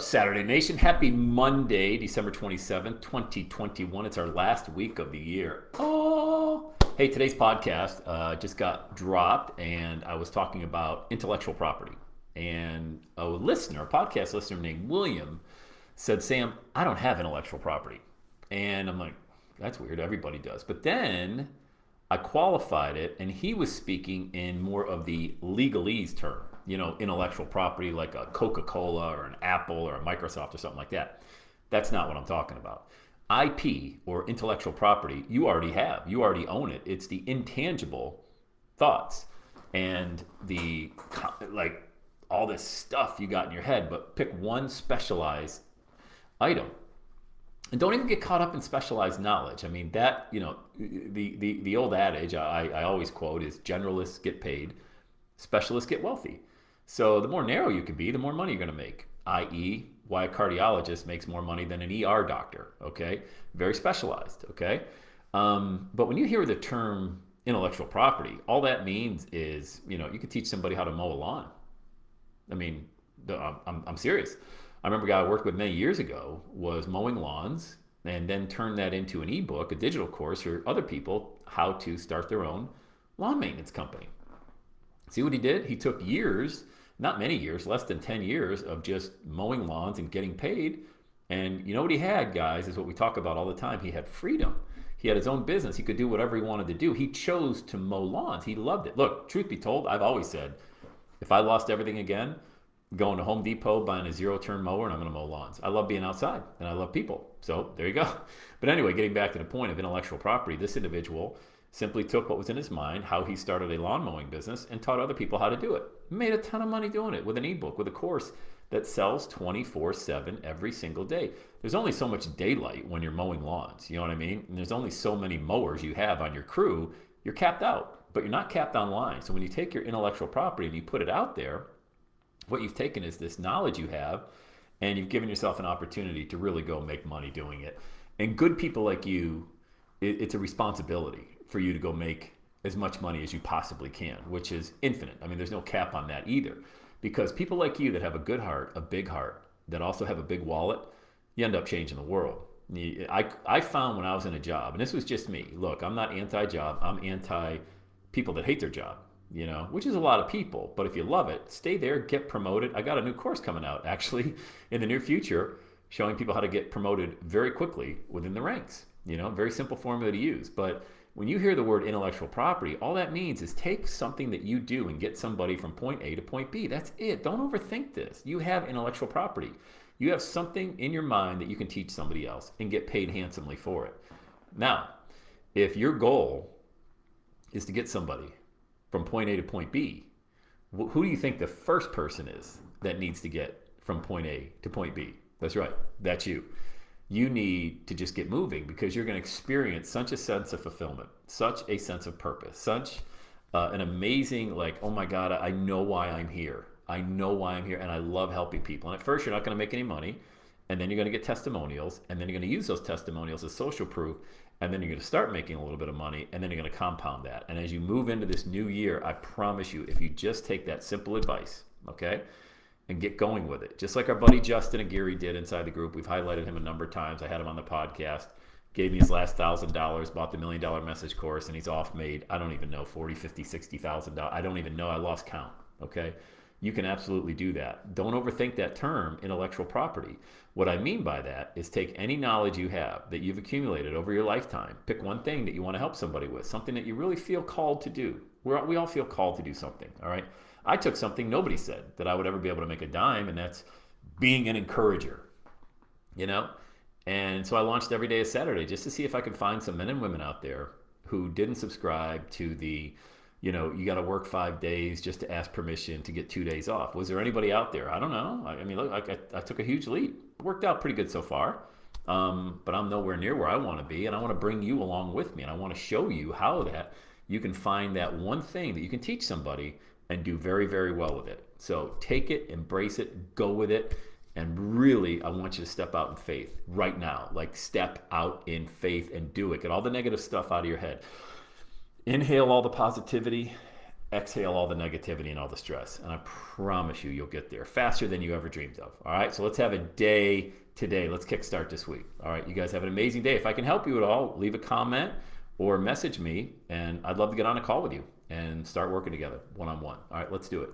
Saturday Nation? Happy Monday, December 27th, 2021. It's our last week of the year. Oh, hey, today's podcast just got dropped, and I was talking about intellectual property. And a listener, a podcast listener named William, said, Sam, I don't have intellectual property. And I'm like, that's weird. Everybody does. But then I qualified it, and he was speaking in more of the legalese term, intellectual property like a Coca-Cola or an Apple or a Microsoft or something like that. That's not what I'm talking about. IP or intellectual property, you already have. You already own it. It's the intangible thoughts and the, like, all this stuff you got in your head, but pick one specialized item. And don't even get caught up in specialized knowledge. I mean, the old adage I always quote is generalists get paid, specialists get wealthy. So the more narrow you can be, the more money you're going to make, i.e., why a cardiologist makes more money than an ER doctor, okay? Very specialized, okay? But when you hear the term intellectual property, all that means is, you can teach somebody how to mow a lawn. I mean, I'm serious. I remember a guy I worked with many years ago was mowing lawns and then turned that into an ebook, a digital course for other people how to start their own lawn maintenance company. See what he did? He took years, not many years, less than 10 years of just mowing lawns and getting paid. And you know what he had, guys, is what we talk about all the time. He had freedom. He had his own business. He could do whatever he wanted to do. He chose to mow lawns. He loved it. Look, truth be told, I've always said, if I lost everything again, going to Home Depot, buying a zero-turn mower, and I'm going to mow lawns. I love being outside, and I love people. So there you go. But anyway, getting back to the point of intellectual property, this individual simply took what was in his mind, how he started a lawn mowing business, and taught other people how to do it. Made a ton of money doing it with an ebook, with a course that sells 24/7 every single day. There's only so much daylight when you're mowing lawns. You know what I mean? And there's only so many mowers you have on your crew. You're capped out, but you're not capped online. So when you take your intellectual property and you put it out there, what you've taken is this knowledge you have, and you've given yourself an opportunity to really go make money doing it. And good people like you, it's a responsibility for you to go make as much money as you possibly can, which is infinite. I mean, there's no cap on that either. Because people like you that have a good heart, a big heart, that also have a big wallet, you end up changing the world. I found when I was in a job, and this was just me. Look, I'm not anti-job. I'm anti-people that hate their job. Which is a lot of people. But if you love it, stay there, get promoted. I got a new course coming out, actually, in the near future, showing people how to get promoted very quickly within the ranks. Very simple formula to use. But when you hear the word intellectual property, all that means is take something that you do and get somebody from point A to point B. That's it. Don't overthink this. You have intellectual property. You have something in your mind that you can teach somebody else and get paid handsomely for it. Now, if your goal is to get somebody from point A to point B, who do you think the first person is that needs to get from point A to point B? That's right. That's you. You need to just get moving because you're going to experience such a sense of fulfillment, such a sense of purpose, such an amazing, oh my God, I know why I'm here. I know why I'm here, and I love helping people. And at first, you're not going to make any money, and then you're going to get testimonials, and then you're going to use those testimonials as social proof, and then you're going to start making a little bit of money, and then you're going to compound that. And as you move into this new year, I promise you, if you just take that simple advice, okay, and get going with it, just like our buddy Justin and Gary did inside the group. We've highlighted him a number of times. I had him on the podcast, gave me his last $1,000, bought the $1 Million Message course, and he's off made, I don't even know, $40, $50, $60,000. I don't even know. I lost count, okay? You can absolutely do that. Don't overthink that term, intellectual property. What I mean by that is take any knowledge you have that you've accumulated over your lifetime. Pick one thing that you want to help somebody with, something that you really feel called to do. We all feel called to do something, all right? I took something nobody said that I would ever be able to make a dime, and that's being an encourager, And so I launched Every Day is Saturday just to see if I could find some men and women out there who didn't subscribe to the you got to work 5 days just to ask permission to get 2 days off. Was there anybody out there? I don't know. I mean, look, I took a huge leap. It worked out pretty good so far, but I'm nowhere near where I want to be, and I want to bring you along with me, and I want to show you how that you can find that one thing that you can teach somebody and do very, very well with it. So take it, embrace it, go with it, and really, I want you to step out in faith right now. Step out in faith and do it. Get all the negative stuff out of your head. Inhale all the positivity, exhale all the negativity and all the stress. And I promise you, you'll get there faster than you ever dreamed of. All right, so let's have a day today. Let's kickstart this week. All right, you guys have an amazing day. If I can help you at all, leave a comment or message me, and I'd love to get on a call with you and start working together one-on-one. All right, let's do it.